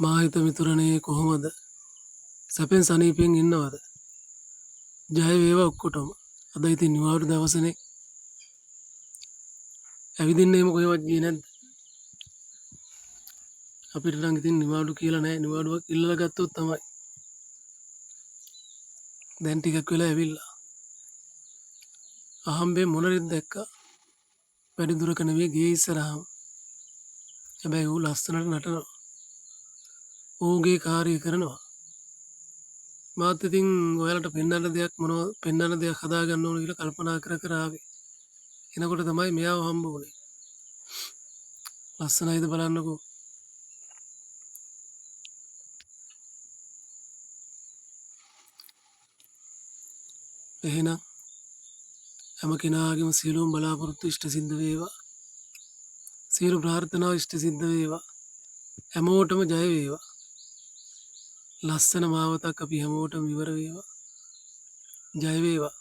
මාහිත මිතුරනේ කොහොමද? සැපෙන් සනීපෙන් ඉන්නවද? ජය වේවා ඔක්කොටම. අද ඉතින් නිවාඩු දවසනේ. ඇවිදින්න එහෙම කොහෙවත් ගියේ නැද්ද? අපිට නම් ඉතින් නිවාඩු කියලා නැහැ. නිවාඩුවක් ඉල්ලලා ගත්තොත් තමයි. දැන් ටිකක් වෙලා ඇවිල්ලා. අහම්බෙන් මොනරෙක් දැක්කා. වැඩි දුරක නෙවෙයි ගේ ඉස්සරහම. හැබැයි ඌ ලස්සනට නටනවා. ඌගේ කාර්යය කරනවා. මාත් ඉතින් ඔයාලට පෙන්වන්න දෙයක් මොනවද පෙන්වන්න දෙයක් හදාගන්න ඕන කියලා කල්පනා කර කර ආවේ. එනකොට තමයි මෙයාව හම්බ වුනේ. ලස්සනයිද බලන්නකෝ. එහෙනම් හැම කෙනාගේම සියලුම බලාපොරොත්තු ඉෂ්ට සිද්ධ වේවා. සියලු ප්‍රාර්ථනා ඉෂ්ට සිද්ධ වේවා. හැමෝටම ජය වේවා. ලස්සන මාවතක් අපි හැමෝටම ඉවර වේවා. ජය වේවා.